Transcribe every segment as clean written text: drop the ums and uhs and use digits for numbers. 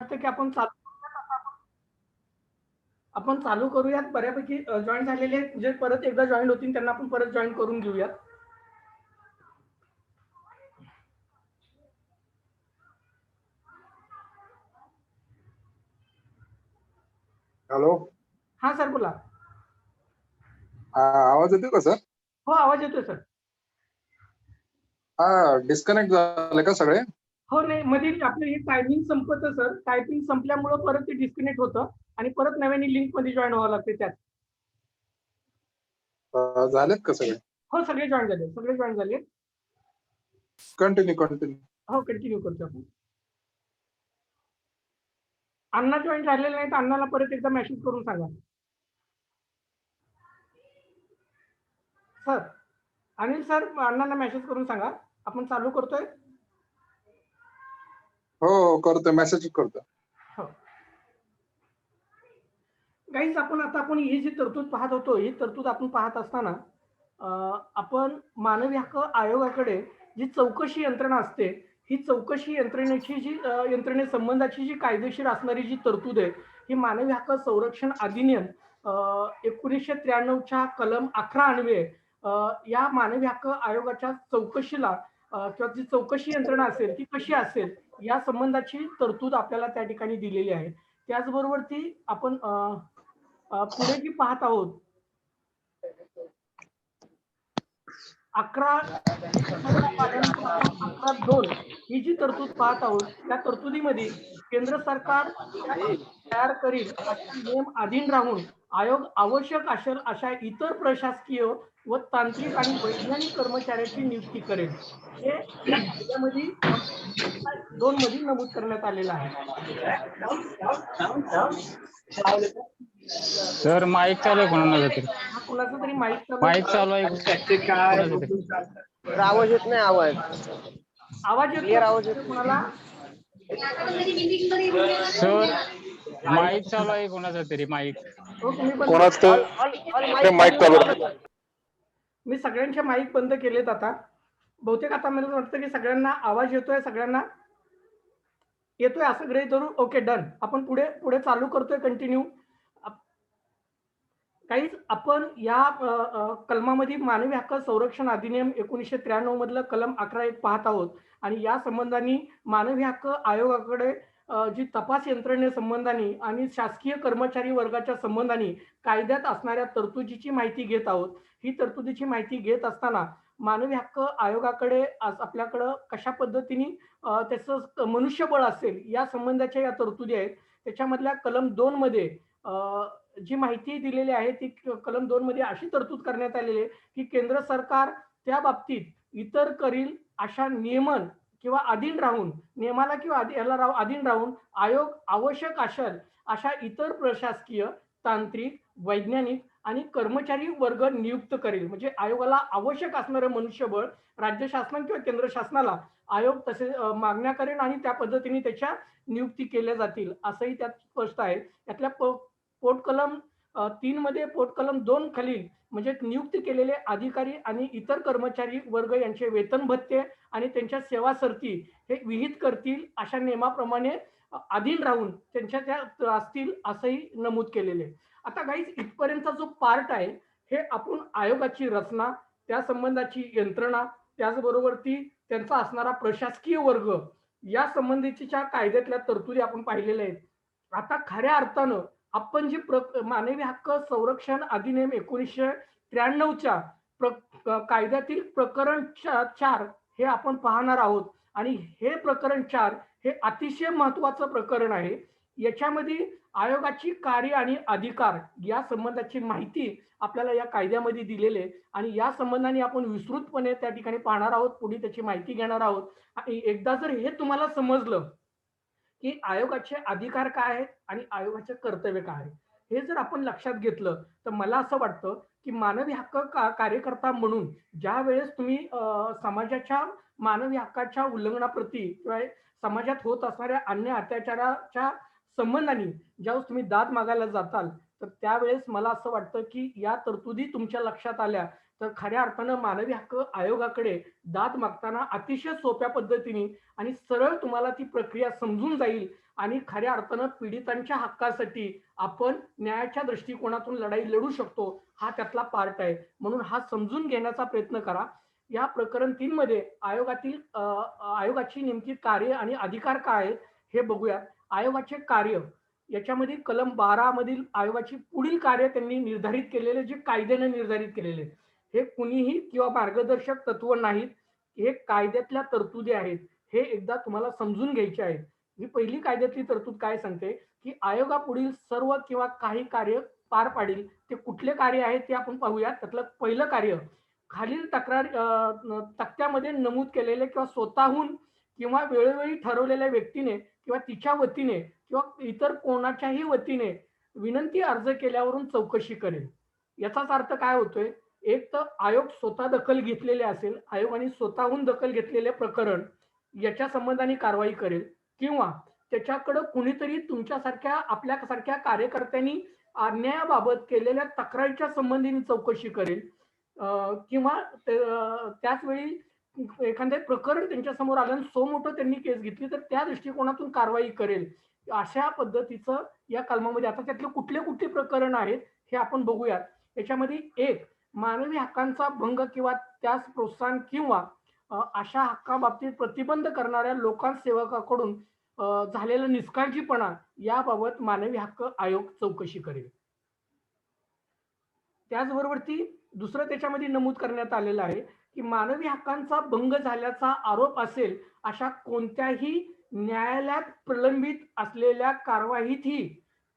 वाटतं की आपण चालू करूयात. बऱ्यापैकी जॉईन झालेले आहेत, जे परत एकदा जॉईन होतील त्यांना आपण परत जॉईन करून घेऊयात. हॅलो. हा सर बोला. आवाज येतोय का सर? हो आवाज येतोय सर. हा, डिस्कनेक्ट झाले का सगळे? हो नाही, मध्ये आपलं हे टायमिंग संपतं सर. टायपिंग संपल्यामुळे परत ते डिस्कनेक्ट होतं आणि परत नव्याने लिंक मध्ये जॉईन व्हावं लागते त्यात. झालेत का सगळे? हो सगळे जॉईन झाले. कंटिन्यू. हो कंटिन्यू करतो आपण. अण्णा जॉईन झालेले नाही तर अण्णाला परत एकदा मेसेज करून सांगा सर. अनिल सर, अण्णांना मेसेज करून सांगा आपण चालू करतोय. हो करतोय, मेसेज करतो. हो गाईज, आपण ही जी तरतूद पाहत होतो, ही तरतूद आपण पाहत असताना आपण मानवी हक्क आयोगाकडे जी चौकशी यंत्रणा असते, ही चौकशी यंत्रणेची जी यंत्रणेसंबंधाची जी कायदेशीर असणारी जी तरतूद आहे, ही मानवी हक्क संरक्षण अधिनियम 1993च्या कलम 11 अन्वये या मानवी हक्क आयोगाच्या चौकशीला किंवा जी चौकशी यंत्रणा असेल ती कशी असेल या संबंधाची तरतूद आपल्याला त्या ठिकाणी दिलेली आहे. त्याचबरोबर ती आपण पुढे जी पाहत आहोत 11(2) ही जी तरतूद पाहत आहोत, त्या तरतुदीमध्ये केंद्र सरकार तयार करील अशा नियम अधीन राहून आयोग आवश्यक असेल अशा इतर प्रशासकीय व तांत्रिक आणि वैज्ञानिक कर्मचाऱ्याची नियुक्ती करेल. हे या कायद्यामध्ये 2 मध्ये नमूद करण्यात आलेलं आहे. सर माईक चालू आहे कोणाचा तरी. हा कुणाचा तरी माईक माईक चालू आहे कोणाचा तरी. आवाज येत नाही. आवाज क्लिअर आवाज येतो येत कुणाला? सर माईक चालू आहे कोणाचा तरी. माईक हो तुम्ही बंद. कोणाच ऑल माईक माईक चालू चालू. मी सगळ्यांचे माईक बंद केलेत आता. बहुतेक आता मला वाटतं की सगळ्यांना आवाज येतोय. सगळ्यांना येतोय असं गृहीत धरू. Okay done. आपण पुढे पुढे चालू करतोय कंटिन्यू. काहीच आपण या कलमामध्ये मानवी हक्क संरक्षण अधिनियम 1993 मधलं कलम 11(1) पाहत आहोत आणि या संबंधाने मानवी हक्क आयोगाकडे जी तपास यंत्रणेसंबंधाने आणि शासकीय कर्मचारी वर्गाच्या संबंधाने कायद्यात असणाऱ्या तरतुदीची माहिती घेत आहोत. ही तरतुदीची माहिती घेत असताना मानवी हक्क आयोगाकडे आपल्याकडं कशा पद्धतीने त्याचं मनुष्यबळ असेल या संबंधाच्या या तरतुदी आहेत. त्याच्यामधल्या कलम 2 मध्ये जी माहिती दिलेली आहे ती कलम 2 मध्ये अशी तरतूद करण्यात आलेली आहे की केंद्र सरकार त्या बाबतीत इतर करील अशा नियमन किंवा अधीन राहून नियमाला किंवा याला अधीन राहून आयोग आवश्यक असेल अशा इतर प्रशासकीय, तांत्रिक, वैज्ञानिक आणि कर्मचारी वर्ग नियुक्त करेल. म्हणजे आयोगाला आवश्यक असणारं मनुष्यबळ राज्य शासन किंवा केंद्र शासनाला आयोग तसे मागण्या करेल आणि त्या पद्धतीने त्याच्या नियुक्ती केल्या जातील असंही त्यात स्पष्ट आहे. त्यातल्या पोट कलम 3 मध्ये पोट कलम 2 खालील म्हणजे नियुक्त केलेले अधिकारी आणि इतर कर्मचारी वर्ग यांचे वेतन भत्ते आणि त्यांच्या सेवा सरती हे विहित करतील अशा नियमाप्रमाणे अधीन राहून त्यांच्या त्या असतील असंही नमूद केलेले. आता गाईज इथपर्यंतचा जो पार्ट आहे हे आपण आयोगाची रचना, त्या संबंधाची यंत्रणा, त्याचबरोबर ती त्यांचा असणारा प्रशासकीय वर्ग या संबंधीच्या कायद्यातल्या तरतुदी आपण पाहिलेल्या आहेत. आता खऱ्या अर्थानं आपण जी मानवी हक्क संरक्षण अधिनियम 1993च्या कायद्यातील प्रकरण 4 हे आपण पाहणार आहोत आणि हे प्रकरण 4 हे अतिशय महत्वाचं प्रकरण आहे. याच्यामध्ये आयोगाची कार्य आणि अधिकार या संबंधाची माहिती आपल्याला या कायद्यामध्ये दिलेली आहे आणि या संबंधाने आपण विस्तृतपणे त्या ठिकाणी पाहणार आहोत. पुढे त्याची माहिती घेणार आहोत आणि एकदा जर हे तुम्हाला समजलं की आयोगाचे अधिकार काय आहेत आणि आयोगाचे कर्तव्य काय आहे, हे जर आपण लक्षात घेतलं तर मला असं वाटतं की मानवी हक्क कार्यकर्ता म्हणून ज्या वेळेस तुम्ही समाजाच्या मानवी हक्काच्या उल्लंघनाप्रती किंवा समाजात होत असणाऱ्या अन्य अत्याचाराच्या संबंधाने ज्यावेळेस तुम्ही दाद मागायला जाताल तर त्यावेळेस मला असं वाटतं की या तरतुदी तुमच्या लक्षात आल्या तर खऱ्या अर्थानं मानवी हक्क आयोगाकडे दाद मागताना अतिशय सोप्या पद्धतीने आणि सरळ तुम्हाला ती प्रक्रिया समजून जाईल आणि खऱ्या अर्थानं पीडितांच्या हक्कासाठी आपण न्यायाच्या दृष्टिकोनातून लढाई लढू शकतो, हा त्यातला पार्ट आहे. म्हणून हा समजून घेण्याचा प्रयत्न करा. या प्रकरण 3 मध्ये आयोगाची नेमकी कार्य आणि अधिकार काय आहेत हे बघूया. आयोगाचे कार्य याच्यामध्ये कलम 12 मधील आयोगाची पुढील कार्य त्यांनी निर्धारित केलेले, जे कायद्याने निर्धारित केलेले, हे कुणीही किंवा मार्गदर्शक तत्व नाहीत, हे कायद्यातल्या तरतुदी आहेत. हे एकदा तुम्हाला समजून घ्यायचे आहेत. ही पहिली कायद्यातली तरतूद काय सांगते, की आयोगापुढील सर्व किंवा काही कार्य पार पाडील. ते कुठले कार्य आहे ते आपण पाहूया. त्यातलं पहिलं कार्य खालील तक्त्यामध्ये नमूद केलेले किंवा स्वतःहून किंवा वेळोवेळी ठरवलेल्या व्यक्तीने किंवा तिच्या वतीने किंवा इतर कोणाच्याही वतीने विनंती अर्ज केल्यावरून चौकशी करेल. याचाच अर्थ काय होतोय, एक तर आयोग स्वतः दखल घेतलेले असेल, आयोगाने स्वतःहून दखल घेतलेले प्रकरण याच्या संबंधाने कारवाई करेल, किंवा त्याच्याकडे कुणीतरी तुमच्यासारख्या आपल्यासारख्या कार्यकर्त्यांनी अन्यायाबाबत केलेल्या तक्रारीच्या संबंधीने चौकशी करेल, किंवा त्याच वेळी एखादे प्रकरण त्यांच्या समोर आलं आणि सो मोठं त्यांनी केस घेतली तर त्या दृष्टिकोनातून कारवाई करेल. अशा पद्धतीचं या कलमामध्ये, आता त्यातले कुठले कुठले प्रकरण आहेत हे आपण बघूयात. याच्यामध्ये एक, मानवी हक्कांचा भंग किंवा त्यास प्रोत्साहन किंवा अशा हक्काबाबतीत प्रतिबंध करणाऱ्या लोकसेवकाकडून झालेला निष्काळजीपणा याबाबत मानवी हक्क आयोग चौकशी करेल. त्याचबरोबर दुसरं त्याच्यामध्ये नमूद करण्यात आलेलं आहे की मानवी हक्कांचा भंग झाल्याचा आरोप असेल अशा कोणत्याही न्यायालयात प्रलंबित असलेल्या कारवाईतही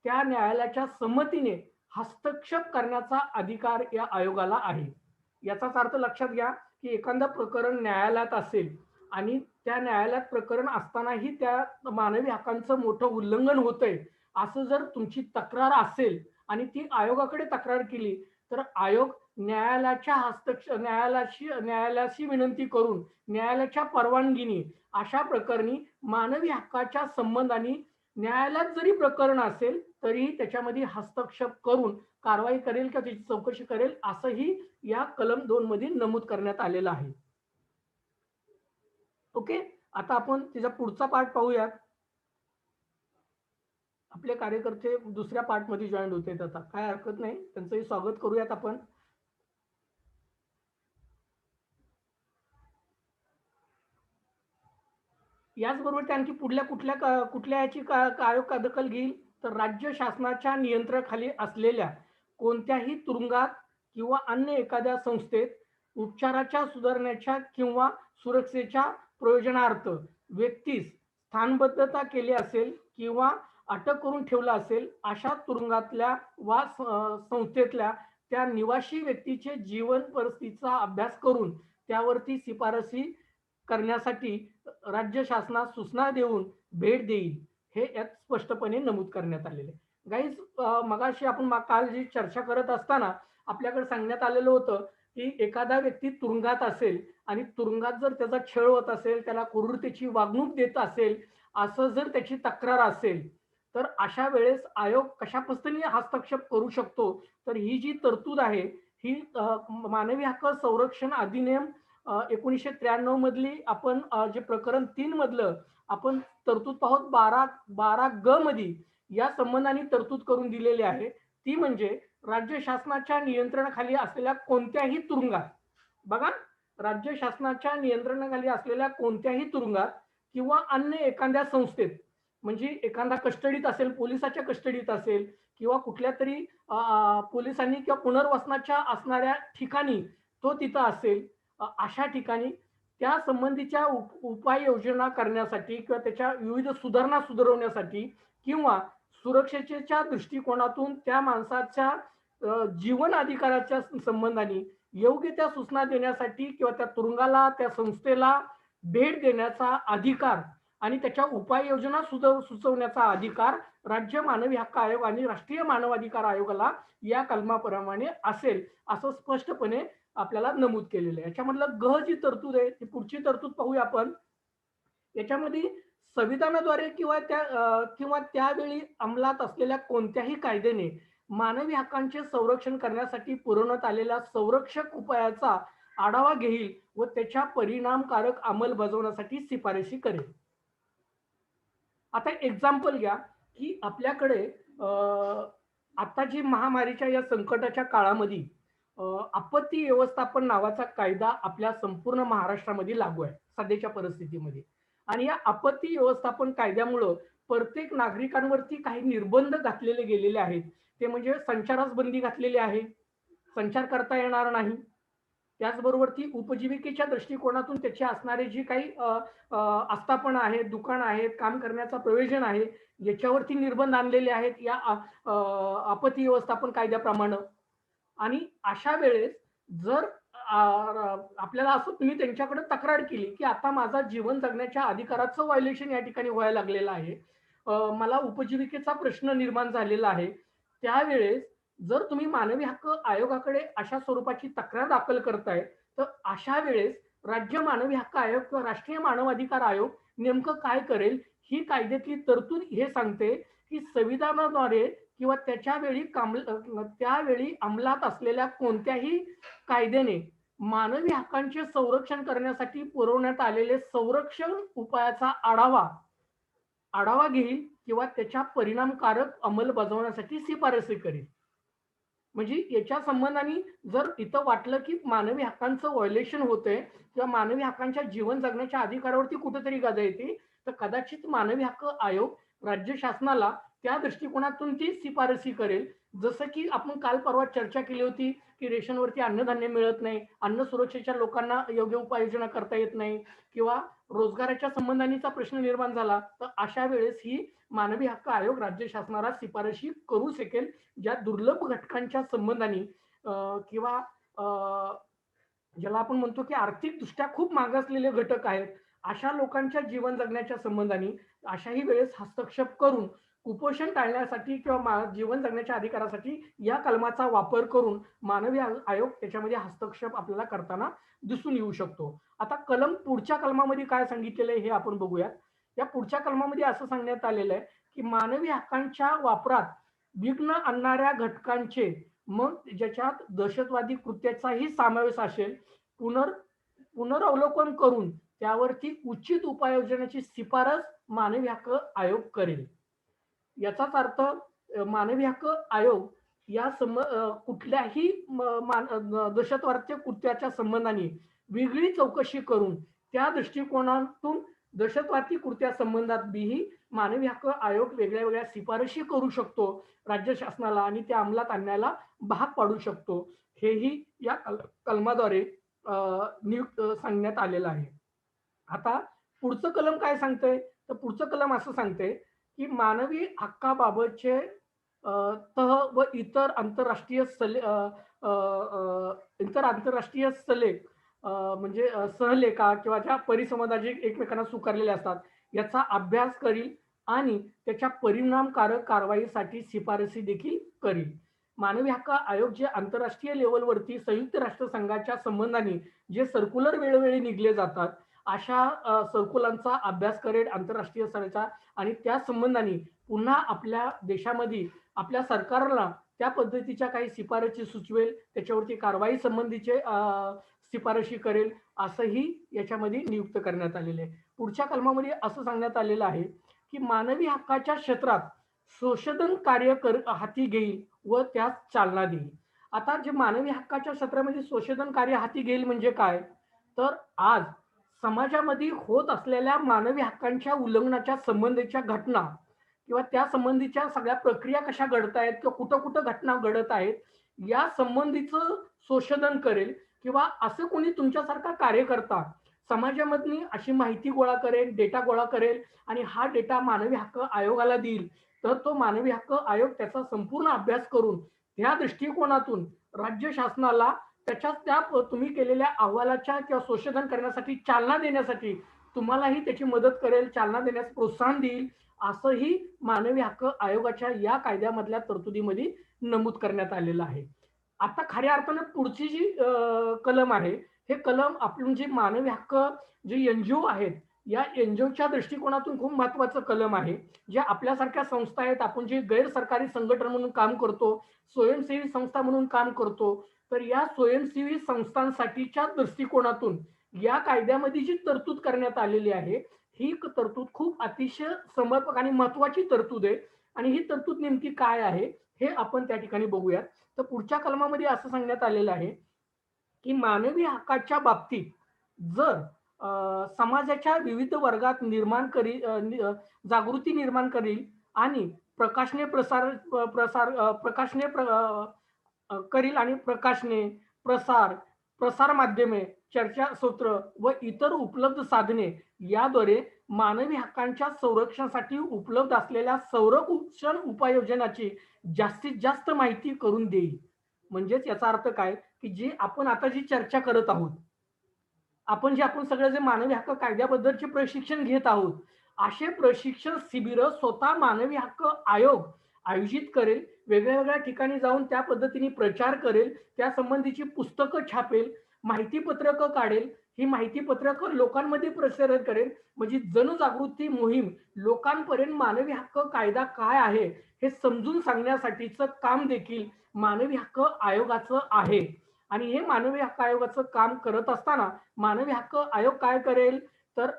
त्या न्यायालयाच्या संमतीने हस्तक्षेप करण्याचा अधिकार या आयोगाला आहे. याचाच अर्थ लक्षात घ्या की एखादं प्रकरण न्यायालयात असेल आणि त्या न्यायालयात प्रकरण असतानाही त्या मानवी हक्कांचं मोठं उल्लंघन होतंय असं जर तुमची तक्रार असेल आणि ती आयोगाकडे तक्रार केली तर आयोग न्यायालयाशी विनंती करून न्यायालयाच्या परवानगीने अशा प्रकरणी मानवी हक्काच्या संबंधाने न्यायालयात जरी प्रकरण असेल तरी त्याच्यामध्ये हस्तक्षेप करून कारवाई करेल किंवा त्याची चौकशी करेल, असंही या कलम 2 मध्ये नमूद करण्यात आलेलं आहे. ओके, आता आपण तिचा पुढचा पार्ट पाहूयात. आपले कार्यकर्ते दुसऱ्या पार्ट मध्ये जॉईन होते, आता काय हरकत नाही, त्यांचंही स्वागत करूयात आपण. याचबरोबर ते आणखी पुढल्या कुठल्या याची आयोग दखल घेईल तर राज्य शासनाच्या नियंत्रणाखाली असलेल्या कोणत्याही तुरुंगात किंवा अन्य एखाद्या संस्थेत उपचाराच्या सुधारण्याच्या किंवा सुरक्षेच्या प्रयोजनार्थ व्यक्तीस स्थानबद्धता केली असेल किंवा अटक करून ठेवला असेल अशा तुरुंगातल्या वा संस्थेतल्या त्या निवासी व्यक्तीचे जीवन परिस्थितीचा अभ्यास करून त्यावरती शिफारसी करण्यासाठी राज्य शासनास सूचना देऊन भेट देईल, हे यात स्पष्टपणे नमूद करण्यात आलेले. गाईज, मगाशी आपण काल जी चर्चा करत असताना आपल्याकडे सांगण्यात आलेलं होतं की एखादा व्यक्ती तुरुंगात असेल आणि तुरुंगात जर त्याचा छळ होत असेल, त्याला क्रूरतेची वागणूक देत असेल, असं जर त्याची तक्रार असेल तर अशा वेळेस आयोग कशा पद्धतीने हस्तक्षेप करू शकतो, तर ही जी तरतूद आहे ही मानवी हक्क संरक्षण अधिनियम 1993 मधली आपण जे प्रकरण 3 मधलं आपण तरतूद पाहत 12 ग मध्ये या संबंधाने तरतूद करून दिलेली आहे. ती म्हणजे राज्य शासनाच्या नियंत्रणाखाली असलेल्या कोणत्याही तुरुंगात, बघा, राज्य शासनाच्या नियंत्रणाखाली असलेल्या कोणत्याही तुरुंगात किंवा अन्य एखाद्या संस्थेत, म्हणजे एखादा कस्टडीत असेल, पोलिसाच्या कस्टडीत असेल किंवा कुठल्या तरी पोलिसांनी किंवा पुनर्वसनाच्या असणाऱ्या ठिकाणी तो तिथं असेल, अशा ठिकाणी त्या संबंधीच्या उपाययोजना करण्यासाठी किंवा त्याच्या विविध सुधारणा सुधारवण्यासाठी किंवा सुरक्षेच्या दृष्टिकोनातून त्या माणसाच्या जीवन अधिकाराच्या संबंधाने योग्य त्या सूचना देण्यासाठी किंवा त्या तुरुंगाला, त्या संस्थेला भेट देण्याचा अधिकार आणि त्याच्या उपाययोजना सुचवण्याचा अधिकार राज्य मानवी हक्क आयोग आणि राष्ट्रीय मानवाधिकार आयोगाला या कलमाप्रमाणे असेल, असं स्पष्टपणे आपल्याला नमूद केलेलं आहे. याच्यामधलं ग जी तरतूद आहे ती पुढची तरतूद पाहूया आपण. याच्यामध्ये संविधानाद्वारे किंवा त्यावेळी अंमलात असलेल्या कोणत्याही कायद्याने मानवी हक्कांचे संरक्षण करण्यासाठी पुरवण्यात आलेल्या संरक्षक उपायाचा आढावा घेईल व त्याच्या परिणामकारक अंमलबजावणीसाठी शिफारशी करेल. आता एक्झाम्पल घ्या की आपल्याकडे आता जी महामारीच्या या संकटाच्या काळामध्ये आपत्ती व्यवस्थापन नावाचा कायदा आपल्या संपूर्ण महाराष्ट्रामध्ये लागू आहे सध्याच्या परिस्थितीमध्ये. आणि या आपत्ती व्यवस्थापन कायद्यामुळं प्रत्येक नागरिकांवरती काही निर्बंध घातलेले गेलेले आहेत. ते म्हणजे संचारास बंदी घातलेली आहे, संचार करता येणार नाही. त्याचबरोबर ती उपजीविकेच्या दृष्टिकोनातून त्याची असणारे जी काही आस्थापना आहेत, दुकान आहेत, काम करण्याचा प्रयोजन आहे, याच्यावरती निर्बंध आणलेले आहेत या आपत्ती व्यवस्थापन कायद्याप्रमाणे. आणि अशा वेळेस जर आपल्याला असं तुम्ही त्यांच्याकडे तक्रार केली की आता माझा जीवन जगण्याच्या अधिकाराचं व्हायोलेशन या ठिकाणी व्हायला लागलेलं आहे, मला उपजीविकेचा प्रश्न निर्माण झालेला आहे, त्यावेळेस जर तुम्ही मानवी हक्क आयोगाकडे अशा स्वरूपाची तक्रार दाखल करताय, तर अशा वेळेस राज्य मानवी हक्क आयोग किंवा राष्ट्रीय मानवाधिकार आयोग नेमकं काय करेल, ही कायद्यातली तरतूद हे सांगते की संविधानाद्वारे किंवा त्यावेळी अंमलात असलेल्या कोणत्याही कायद्याने मानवी हक्कांचे संरक्षण करण्यासाठी पुरवण्यात आलेले संरक्षण उपायाचा आढावा घेईल किंवा त्याच्या परिणामकारक अंमलबजावण्यासाठी शिफारसी करेल. म्हणजे याच्या संबंधाने जर इथं वाटलं की मानवी हक्कांचं व्हायोलेशन होतंय किंवा मानवी हक्कांच्या जीवन जगण्याच्या अधिकारावरती कुठेतरी गदा येते, तर कदाचित मानवी हक्क आयोग राज्य शासनाला त्या दृष्टिकोनातून ती शिफारसी करेल. जसं की आपण काल परवा चर्चा केली होती की रेशनवरती अन्नधान्य मिळत नाही, अन्न सुरक्षेच्या लोकांना योग्य उपाययोजना करता येत नाही किंवा रोजगाराच्या संबंधानेचा प्रश्न निर्माण झाला, तर अशा वेळेस ही मानवी हक्क आयोग राज्य शासनाला शिफारशी करू शकेल, ज्या दुर्लभ घटकांच्या संबंधाने किंवा ज्याला आपण म्हणतो की आर्थिकदृष्ट्या खूप मागासलेले घटक आहेत, अशा लोकांच्या जीवन जगण्याच्या संबंधाने अशाही वेळेस हस्तक्षेप करून कुपोषण टाळण्यासाठी किंवा जीवन जगण्याच्या अधिकारासाठी या कलमाचा वापर करून मानवी आयोग त्याच्यामध्ये हस्तक्षेप आपल्याला करताना दिसून येऊ शकतो. आता पुढच्या कलमामध्ये काय सांगितलेलं आहे हे आपण बघूयात. या पुढच्या कलमामध्ये असं सांगण्यात आलेलं आहे की मानवी हक्कांच्या वापरात विघ्न आणणाऱ्या घटकांचे, मग ज्याच्यात दहशतवादी कृत्याचाही समावेश असेल, पुनरावलोकन करून त्यावरती उचित उपाययोजनेची शिफारस मानवी हक्क आयोग करेल. याचाच अर्थ मानवी हक्क आयोग या कुठल्याही दहशतवादी कृत्याच्या संबंधाने वेगळी चौकशी करून त्या दृष्टिकोनातून दहशतवादी कृत्या संबंधात बीही मानवी हक्क आयोग वेगळ्या वेगळ्या शिफारशी करू शकतो राज्य शासनाला आणि त्या अंमलात आणण्याला भाग पाडू शकतो. हेही या कलमाद्वारे सांगण्यात आलेलं आहे. आता पुढचं कलम काय सांगतंय, तर पुढचं कलम असं सांगते की मानवी हक्काबाबतचे तह व इतर आंतरराष्ट्रीय सल्ले म्हणजे सहलेखा किंवा ज्या परिसंवादाचे एकमेकांना स्वीकारलेले असतात याचा अभ्यास करील आणि त्याच्या परिणामकारक कारवाईसाठी शिफारसी देखील करील. मानवी हक्क आयोग जे आंतरराष्ट्रीय लेवलवरती संयुक्त राष्ट्र संघाच्या संबंधाने जे सर्क्युलर वेळोवेळी निघले जातात, अशा सर्क्युलांचा अभ्यास करेल आंतरराष्ट्रीय स्तराचा आणि त्या संबंधाने पुन्हा आपल्या देशामध्ये आपल्या सरकारला त्या पद्धतीच्या काही शिफारसी सुचवेल, त्याच्यावरती कारवाई संबंधीचे शिफारशी करेल, असंही याच्यामध्ये नियुक्त करण्यात आलेले आहे. पुढच्या कलमामध्ये असं सांगण्यात आलेलं आहे की मानवी हक्काच्या क्षेत्रात संशोधन कार्य हाती घेईल व त्यास चालना देईल. आता जे मानवी हक्काच्या क्षेत्रामध्ये संशोधन कार्य हाती घेईल म्हणजे काय, तर आज समाजामध्ये होत असलेल्या मानवी हक्कांच्या उल्लंघनाच्या संबंधीच्या घटना किंवा त्या संबंधीच्या सगळ्या प्रक्रिया कशा घडत आहेत किंवा कुठं कुठं घटना घडत आहेत या संबंधीचं संशोधन करेल किंवा असं कोणी तुमच्यासारखा कार्यकर्ता समाजामधली अशी माहिती गोळा करेल, डेटा गोळा करेल आणि हा डेटा मानवी हक्क आयोगाला देईल, तर तो मानवी हक्क आयोग त्याचा संपूर्ण अभ्यास करून त्या दृष्टिकोनातून राज्य शासनाला त्या तुम्ही केलेल्या अहवालाच्या किंवा संशोधन करण्यासाठी चालना देण्यासाठी तुम्हालाही त्याची मदत करेल, चालना देण्यास प्रोत्साहन देईल, असंही मानवी हक्क आयोगाच्या या कायद्यामधल्या तरतुदीमध्ये नमूद करण्यात आलेलं आहे. आता खऱ्या अर्थानं पुढची जी कलम आहे, हे कलम आपण जे मानवी हक्क जे एनजीओ आहेत या एनजीओच्या दृष्टिकोनातून खूप महत्वाचं कलम आहे. जे आपल्यासारख्या संस्था आहेत, आपण जे गैर सरकारी संघटना म्हणून काम करतो, स्वयंसेवी संस्था म्हणून काम करतो, तर या स्वयंसेवी संस्थांसाठीच्या दृष्टिकोनातून या कायद्यामध्ये जी तरतूद करण्यात आलेली आहे ही तरतूद खूप अतिशय समर्पक आणि महत्वाची तरतूद आहे. आणि ही तरतूद नेमकी काय आहे हे आपण त्या ठिकाणी बघूयात. तर पुढच्या कलमामध्ये असं सांगण्यात आलेलं आहे, की मानवी हक्काच्या बाबतीत जर समाजाच्या विविध वर्गात जागृती निर्माण करील आणि प्रकाशने प्रसार प्रसार प्रकाशने करील आणि प्रकाशने, प्रसार, प्रसार माध्यमे, चर्चासत्र व इतर उपलब्ध साधने याद्वारे मानवी हक्कांच्या संरक्षणासाठी उपलब्ध असलेल्या संरक्षण उपाययोजनाची जास्तीत जास्त माहिती करून देईल. म्हणजेच याचा अर्थ काय, की जी आपण आता जी चर्चा करत आहोत, आपण सगळे जे मानवी हक्क कायद्याबद्दलचे प्रशिक्षण घेत आहोत, असे प्रशिक्षण शिबिर स्वतः मानवी हक्क आयोग आयोजित करेल. वेगळ्या वेगळ्या ठिकाणी जाऊन त्या पद्धतीने प्रचार करेल, त्या संबंधीची पुस्तकं छापेल, माहिती पत्रकं काढेल, ही माहिती पत्रकं लोकांमध्ये प्रसारित करेल. म्हणजे जनजागृती मोहीम लोकांपर्यंत मानवी हक्क कायदा काय आहे हे समजून सांगण्यासाठीचं काम देखील मानवी हक्क आयोगाचं आहे. आणि हे मानवी हक्क आयोगाचं काम करत असताना मानवी हक्क आयोग काय करेल, तर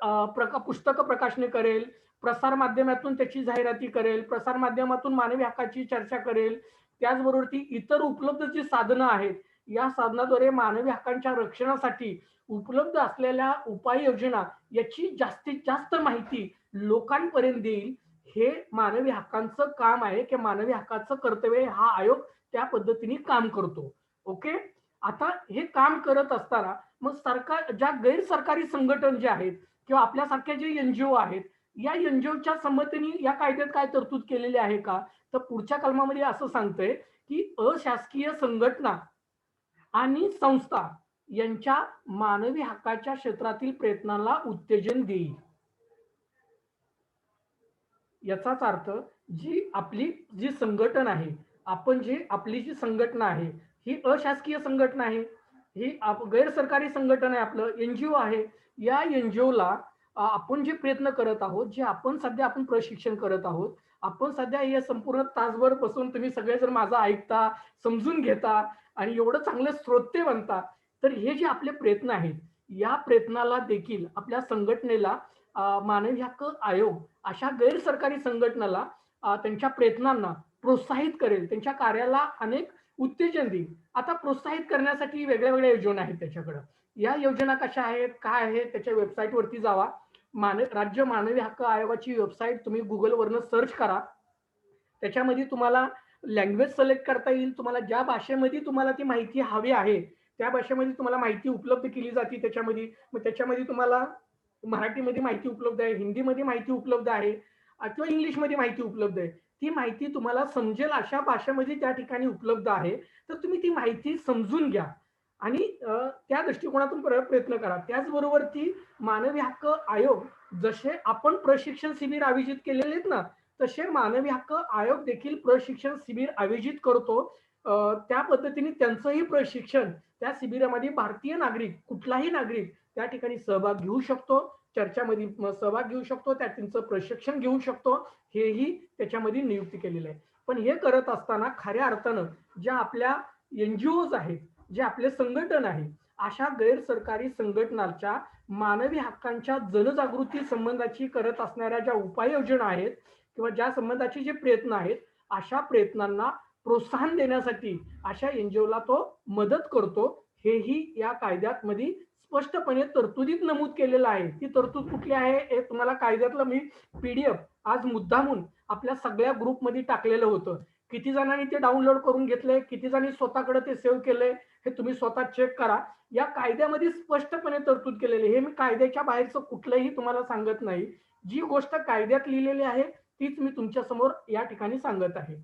पुस्तकं प्रकाशने करेल, प्रसार माध्यमातून त्याची जाहिराती करेल, प्रसार माध्यमातून मानवी हक्काची चर्चा करेल. त्याचबरोबर ती इतर उपलब्ध जी साधनं आहेत, या साधनाद्वारे मानवी हक्कांच्या रक्षणासाठी उपलब्ध असलेल्या उपाययोजना याची जास्तीत जास्त माहिती लोकांपर्यंत देईल. हे मानवी हक्कांचं काम आहे, की मानवी हक्काचं कर्तव्य हा आयोग त्या पद्धतीने काम करतो. ओके. आता हे काम करत असताना मग सरकार ज्या गैरसरकारी संघटन जे आहेत किंवा आपल्यासारख्या जे एनजीओ आहेत, या एनजीओच्या संमतीने या कायद्यात काय तरतूद केलेली आहे का, तर पुढच्या कलमामध्ये असं सांगतंय, की अशासकीय संघटना आणि संस्था यांच्या मानवी हक्काच्या क्षेत्रातील प्रयत्नाला उत्तेजन देईल. याचाच अर्थ जी संघटन आहे, आपली जी संघटना आहे, ही अशासकीय संघटना आहे, ही गैरसरकारी संघटना आहे, आपलं एनजीओ आहे. या एनजीओला आपण जे प्रयत्न करत आहोत, जे आपण प्रशिक्षण करत आहोत, आपण सध्या हे संपूर्ण तासभर बसून तुम्ही सगळे जर माझं ऐकता, समजून घेता आणि एवढं चांगलं श्रोते बनता, तर हे जे आपले प्रयत्न आहेत, या प्रयत्नाला देखील आपल्या संघटनेला मानवी हक्क आयोग अशा गैरसरकारी संघटनाला त्यांच्या प्रयत्नांना प्रोत्साहित करेल, त्यांच्या कार्याला अनेक उत्तेजन देईल. आता प्रोत्साहित करण्यासाठी वेगळ्या वेगळ्या योजना आहेत त्याच्याकडं. या योजना कशा आहेत, काय आहेत, त्याच्या वेबसाईटवरती जावा. राज्य मानवी हक्क आयोगाची वेबसाईट तुम्ही गुगलवरनं सर्च करा. त्याच्यामध्ये तुम्हाला लँग्वेज सिलेक्ट करता येईल. तुम्हाला ज्या भाषेमध्ये तुम्हाला ती माहिती हवी आहे, त्या भाषेमध्ये तुम्हाला माहिती उपलब्ध केली जाते त्याच्यामध्ये. मग त्याच्यामध्ये तुम्हाला मराठीमध्ये माहिती उपलब्ध आहे, हिंदीमध्ये माहिती उपलब्ध आहे किंवा इंग्लिशमध्ये माहिती उपलब्ध आहे. ती माहिती तुम्हाला समजेल अशा भाषेमध्ये त्या ठिकाणी उपलब्ध आहे. तर तुम्ही ती माहिती समजून घ्या आणि त्या दृष्टिकोनातून प्रयत्न करा. त्याचबरोबर ती मानवी हक्क आयोग जसे आपण प्रशिक्षण शिबिर आयोजित केलेले आहेत ना, तसे मानवी हक्क आयोग देखील प्रशिक्षण शिबिर आयोजित करतो. त्या पद्धतीने त्यांचंही प्रशिक्षण त्या शिबिरामध्ये भारतीय नागरिक, कुठलाही नागरिक त्या ठिकाणी सहभाग घेऊ शकतो, चर्चामध्ये सहभाग घेऊ शकतो, त्यांचं प्रशिक्षण घेऊ शकतो. हेही त्याच्यामध्ये नियुक्ती केलेलं आहे. पण हे करत असताना खऱ्या अर्थानं ज्या आपल्या एनजीओज आहेत, जे आपले संघटन आहे, अशा गैरसरकारी संघटनांच्या मानवी हक्कांच्या जनजागृती संबंधाची करत असणाऱ्या ज्या उपाययोजना आहेत किंवा ज्या संबंधाचे जे प्रयत्न आहेत, अशा प्रयत्नांना प्रोत्साहन देण्यासाठी अशा एनजीओला तो मदत करतो. हेही या कायद्यात मध्ये स्पष्टपणे तरतुदीत नमूद केलेलं आहे. ती तरतूद कुठली आहे हे तुम्हाला कायद्यातलं मी पीडीएफ आज मुद्दामून आपल्या सगळ्या ग्रुपमध्ये टाकलेलं होतं. किती जणांनी ते डाउनलोड करून घेतलंय, किती जणांनी स्वतःकडे ते सेव्ह केलंय, हे तुम्ही स्वतः चेक करा. या कायद्यामध्ये स्पष्टपणे तरतूद केलेली. हे मी कायद्याच्या बाहेरचं कुठलंही तुम्हाला सांगत नाही. जी गोष्ट कायद्यात लिहिलेली आहे तीच मी तुमच्या समोर या ठिकाणी सांगत आहे.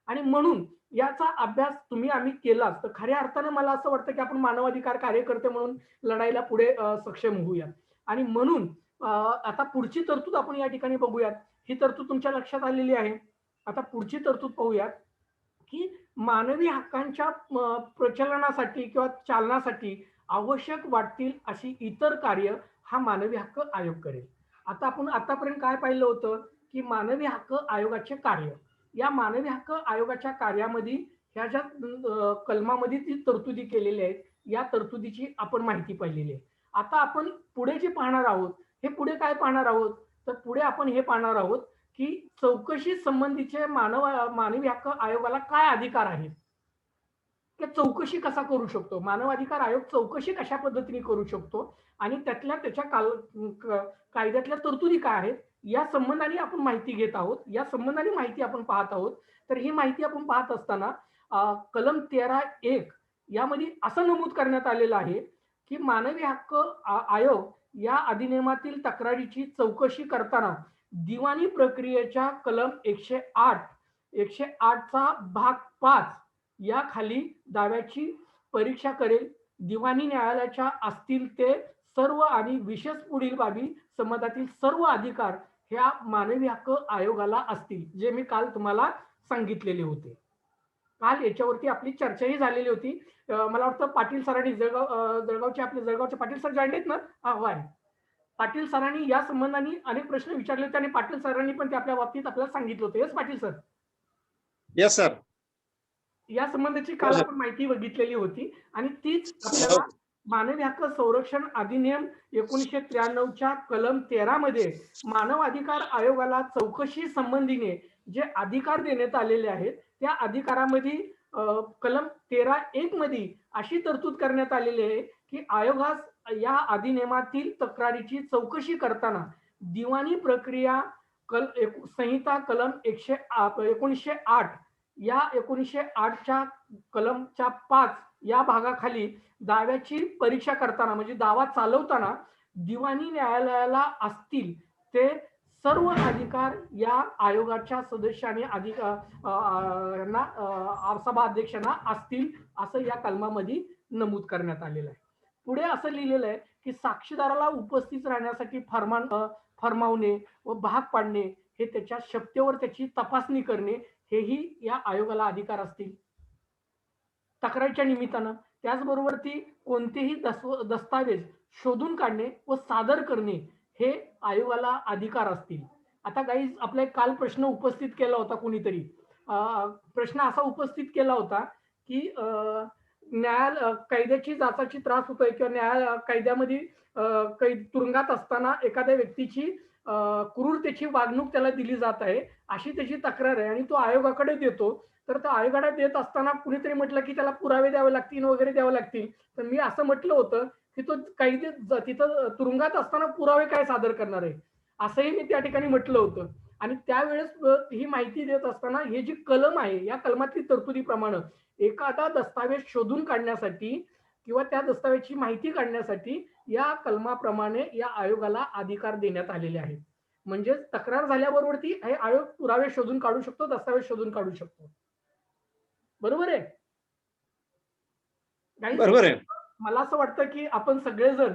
आणि म्हणून याचा अभ्यास आम्ही केलाच तर खऱ्या अर्थानं मला असं वाटतं की आपण मानवाधिकार कार्यकर्ते म्हणून लढायला पुढे सक्षम होऊयात. आणि म्हणून आता पुढची तरतूद आपण या ठिकाणी बघूयात. ही तरतूद तुमच्या लक्षात आलेली आहे. आता पुढची तरतूद पाहूयात की मानवी हक्कांच्या प्रचलनासाठी किंवा चालनासाठी आवश्यक वाटतील अशी इतर कार्य हा मानवी हक्क आयोग करेल. आता आपण आतापर्यंत काय पाहिलं होतं की मानवी हक्क आयोगाचे कार्य. या मानवी हक्क आयोगाच्या कार्यामध्ये ह्या ज्या कलमामध्ये ती तरतुदी केलेल्या आहेत, या तरतुदीची आपण माहिती पाहिलेली आहे. आता आपण पुढे जे पाहणार आहोत हे पुढे काय पाहणार आहोत, तर पुढे आपण हे पाहणार आहोत की चौकशी संबंधीचे मानवी हक्क आयोगाला काय अधिकार आहेत, ते चौकशी कसा करू शकतो, मानव अधिकार आयोग चौकशी कशा पद्धतीने करू शकतो आणि त्यातल्या त्याच्या कायद्यातल्या तरतुदी काय आहेत या संबंधाने आपण माहिती घेत आहोत, या संबंधाने माहिती आपण पाहत आहोत. तर ही माहिती आपण पाहत असताना कलम 13(1) यामध्ये असं नमूद करण्यात आलेलं आहे की मानवी हक्क आयोग या अधिनियमातील तक्रारीची चौकशी करताना दिवाणी प्रक्रियेच्या कलम 108 चा भाग 5 या खाली दाव्याची परीक्षा करेल. दिवाणी न्यायालयाच्या असतील ते सर्व आणि विशेष पुढील बाबी संबंधातील सर्व अधिकार ह्या मानवी हक्क आयोगाला असतील, जे मी काल तुम्हाला सांगितलेले होते. काल याच्यावरती आपली चर्चाही झालेली होती. मला वाटतं पाटील सरांनी जळगावचे आपले जळगावचे पाटील सर जॉईन आहेत ना? हा होय. पाटील सरांनी या संबंधाने अनेक प्रश्न विचारले होते आणि पाटील सरांनी पण ते आपल्या बाबतीत आपल्याला सांगितलं होतं. Yes Patil sir? Yes sir. या संबंधाची काल आपण माहिती बघितलेली होती आणि तीच आपल्याला मानवी हक्क संरक्षण अधिनियम 1993च्या कलम 13 मध्ये मानव अधिकार आयोगाला चौकशी संबंधीने जे अधिकार देण्यात आलेले आहेत त्या अधिकारामध्ये कलम 13(1) मध्ये अशी तरतूद करण्यात आलेली आहे की आयोगास या अधिनियमातील तक्रारीची चौकशी करताना दिवाणी प्रक्रिया संहिता कलम 1908 या 1908च्या कलमच्या 5 या भागाखाली दाव्याची परीक्षा करताना म्हणजे दावा चालवताना दिवाणी न्यायालयाला असतील ते सर्व अधिकार या आयोगाच्या सदस्यांनी सभा अध्यक्षांना असतील असं या कलमामध्ये नमूद करण्यात आलेलं आहे. पुढे असं लिहिलेलं आहे की साक्षीदाराला उपस्थित राहण्यासाठी फरमावणे व भाग पाडणे हे त्याच्या शक्यतेवर त्याची तपासणी करणे हेही या आयोगाला अधिकार असतील तक्रारीच्या निमित्तानं. त्याचबरोबर ती कोणतेही दस्तावेज शोधून काढणे व सादर करणे हे आयोगाला अधिकार असतील. आता गाईज आपला एक काल प्रश्न उपस्थित केला होता कोणीतरी, प्रश्न असा उपस्थित केला होता की कायद्याची जाचाची त्रास होतोय किंवा कायद्यामध्ये तुरुंगात असताना एखाद्या व्यक्तीची क्रूरतेची वागणूक त्याला दिली जात आहे अशी त्याची तक्रार आहे आणि तो आयोगाकडे देतो. तर त्या आयोगाकडे देत असताना कुणीतरी म्हटलं की त्याला पुरावे द्यावे लागतील वगैरे द्यावे लागतील. तर मी असं म्हटलं होतं की तो तिथं तुरुंगात असताना पुरावे काय सादर करणार आहे असंही मी त्या ठिकाणी म्हटलं होतं. आणि त्यावेळेस ही माहिती देत असताना हे जी कलम आहे या कलमातली तरतुदीप्रमाणे एखादा दस्तावेज शोधून काढण्यासाठी किंवा त्या दस्तावेजची माहिती काढण्यासाठी या कलमाप्रमाणे या आयोगाला अधिकार देण्यात आलेले आहेत. म्हणजे तक्रार झाल्याबरोबर ती हे आयोग पुरावे शोधून काढू शकतो, दस्तावेज शोधून काढू शकतो. बरोबर आहे? बरोबर आहे. मला असं वाटतं की आपण सगळेजण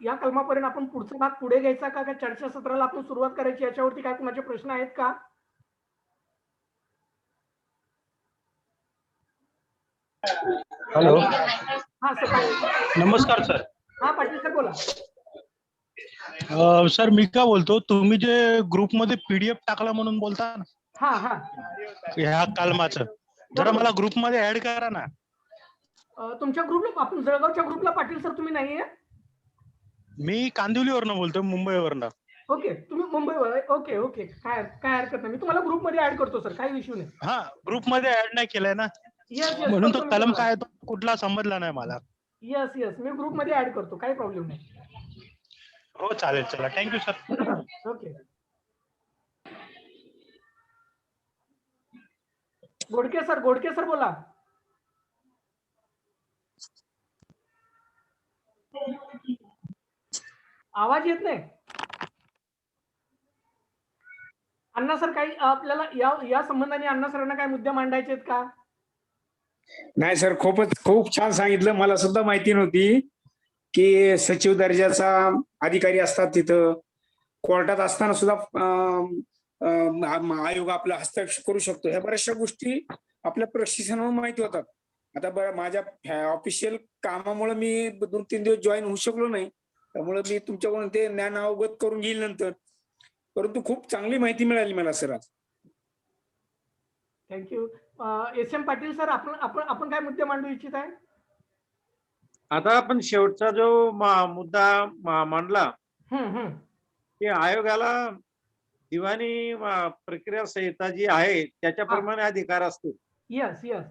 या कलमापर्यंत आपण पुढचा भाग पुढे घ्यायचा का चर्चासत्राला आपण सुरुवात करायची याच्यावरती काय कुणाचे प्रश्न आहेत का? हॅलो. हा सर. नमस्कार सर. हा पाटील सर बोला. सर मी काय बोलतो, तुम्ही जे ग्रुपमध्ये पीडीएफ टाकला म्हणून बोलता ना हा हा ह्या कलमाचं, जरा मला ग्रुपमध्ये ऍड करा ना. तुमच्या ग्रुपला आपण जळगावच्या ग्रुपला पाटील सर तुम्ही नाहीये? मी कांदिवलीवरनं बोलतोय, मुंबईवरनं. ओके तुम्ही मुंबईवर. ओके ओके काय हरकत नाही, मी तुम्हाला ग्रुपमध्ये ऍड करतो सर, काही इश्यू नाही. हा ग्रुपमध्ये ऍड नाही केलंय ना म्हणून तो कलम काय तो कुठला समजला नाही मला. यस मी ग्रुपमध्ये ऍड करतो, काही प्रॉब्लेम नाही. हो चालेल, चला thank you sir. Okay. Godke sir बोला. आवाज येत नाही. अण्णा सर काही आपल्याला या संबंधाने अण्णा सरांना काय मुद्दे मांडायचे आहेत का? नाही सर, खूप छान सांगितलं. मला सुद्धा माहिती नव्हती की सचिव दर्जाचा अधिकारी असतात तिथं. कोर्टात असताना सुद्धा आयोग आपला हस्तक्षेप करू शकतो. ह्या बऱ्याचशा गोष्टी आपल्या प्रशिक्षणावर माहिती होतात. आता माझ्या ऑफिशियल कामामुळे मी 2-3 दिवस जॉईन होऊ शकलो नाही, त्यामुळे मी तुमच्याकडून ते ज्ञान अवगत करून घेईल नंतर. परंतु खूप चांगली माहिती मिळाली मला सर आज. Thank you. S M Patil sir आपण काय मुद्दे मांडू इच्छित आहे? आता आपण शेवटचा जो मुद्दा मांडला की आयोगाला दिवाणी प्रक्रिया संहिता जी आहे त्याच्याप्रमाणे अधिकार असतो. येस येस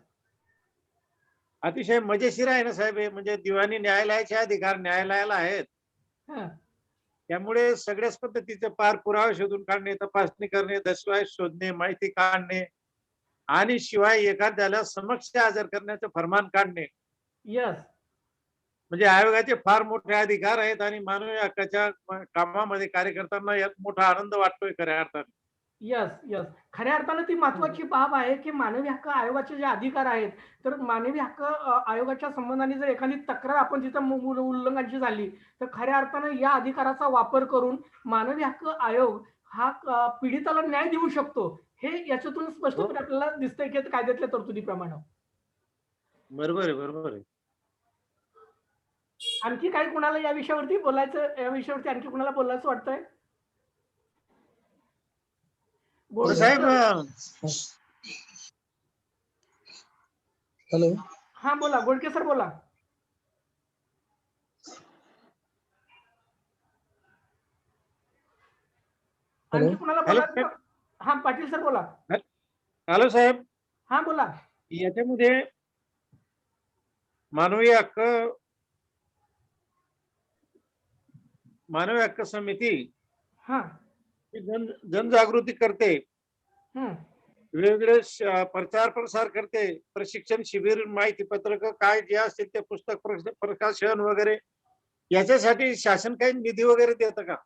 अतिशय मजेशीर आहे ना साहेब हे, म्हणजे दिवाणी न्यायालयाचे अधिकार न्यायालयाला आहेत. त्यामुळे सगळ्याच पद्धतीचे पार पुरावे शोधून काढणे, तपासणी करणे, दस्तऐवज शोधणे, माहिती काढणे आणि शिवाय एखाद्याला समक्ष हजर करण्याचं फरमान काढणे येस म्हणजे आयोगाचे फार मोठे अधिकार आहेत आणि मानवी हक्काच्या कामामध्ये कार्यकर्त्यांना यात मोठा आनंद वाटतोय खऱ्या अर्थाने. यस यस खऱ्या अर्थानं ती महत्वाची बाब आहे की मानवी हक्क आयोगाचे जे अधिकार आहेत तर मानवी हक्क आयोगाच्या संबंधाने जर एखादी तक्रार आपण तिथं उल्लंघनाची झाली तर खऱ्या अर्थानं या अधिकाराचा वापर करून मानवी हक्क आयोग हा पीडिताला न्याय देऊ शकतो. हे याच्यातून स्पष्टपणे आपल्याला दिसतंय की कायद्यातल्या तरतुदीप्रमाणे. बरोबर आहे, बरोबर आहे. आणखी काही कुणाला या विषयावरती बोलायचं, या विषयावरती आणखी कुणाला बोलायचं वाटतंय? साहेब हॅलो. हा बोला, गोडके सर बोला. आणखी कुणाला बोलायचं? हा पाटील सर बोला. हॅलो साहेब. हा बोला. याच्यामध्ये मानवी हक्क समिती जनजागृती करते, वेगवेगळे प्रचार प्रसार करते, प्रशिक्षण शिबिर, माहिती पत्रक काय जे असतील ते पुस्तक प्रकाशन वगैरे याच्यासाठी शासन काही निधी वगैरे देतं का?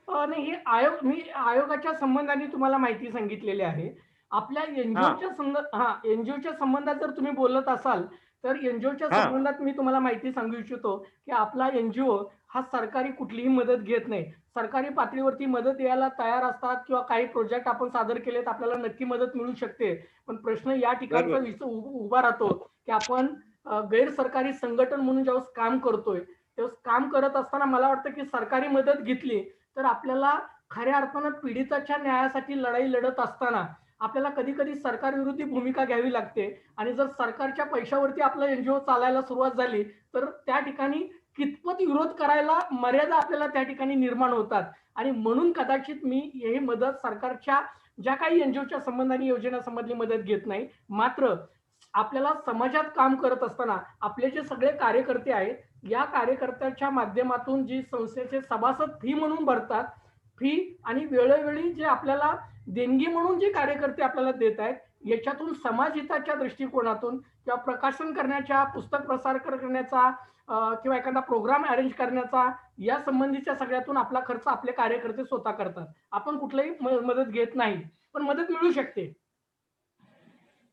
नाही, हे मी आयोगाच्या संबंधाने तुम्हाला माहिती सांगितलेली आहे. आपल्या एनजीओच्या संबंधात जर तुम्ही बोलत असाल तर एनजीओच्या संबंधात मी तुम्हाला माहिती सांगू इच्छितो की आपला एनजीओ हा सरकारी कुठलीही मदत घेत नाही. सरकारी पातळीवरती मदत द्यायला तयार असतात किंवा काही प्रोजेक्ट आपण सादर केलेत आपल्याला नक्की मदत मिळू शकते. पण प्रश्न या ठिकाणचा उभा राहतो की आपण गैर सरकारी संघटन म्हणून ज्यावेळेस काम करतोय त्यावेळेस काम करत असताना मला वाटतं की सरकारी मदत घेतली तर आपल्याला खऱ्या अर्थानं पीडिताच्या न्यायासाठी लढाई लढत असताना आपल्याला कधी कधी सरकार विरोधी भूमिका घ्यावी लागते आणि जर सरकारच्या पैशावरती आपलं एनजीओ चालायला सुरुवात झाली तर त्या ठिकाणी कितपत विरोध करायला मर्यादा आपल्याला त्या ठिकाणी निर्माण होतात. आणि म्हणून कदाचित मी ही मदत सरकारच्या ज्या काही एनजीओच्या संबंधाने योजनेसंबंधी मदत घेत नाही. मात्र आपल्याला समाजात काम करत असताना आपले जे सगळे कार्यकर्ते आहेत या कार्यकर्त्याच्या माध्यमातून जी संस्थेचे सभासद फी म्हणून भरतात, फी आणि वेळोवेळी जे आपल्याला देणगी म्हणून जे कार्यकर्ते आपल्याला देत आहेत याच्यातून समाजहिताच्या दृष्टिकोनातून किंवा प्रकाशन करण्याच्या, पुस्तक प्रसार करण्याचा किंवा एखादा प्रोग्राम अरेंज करण्याचा या संबंधीच्या सगळ्यातून आपला खर्च आपले कार्यकर्ते स्वतः करतात. आपण कुठलीही मदत घेत नाही, पण मदत मिळू शकते.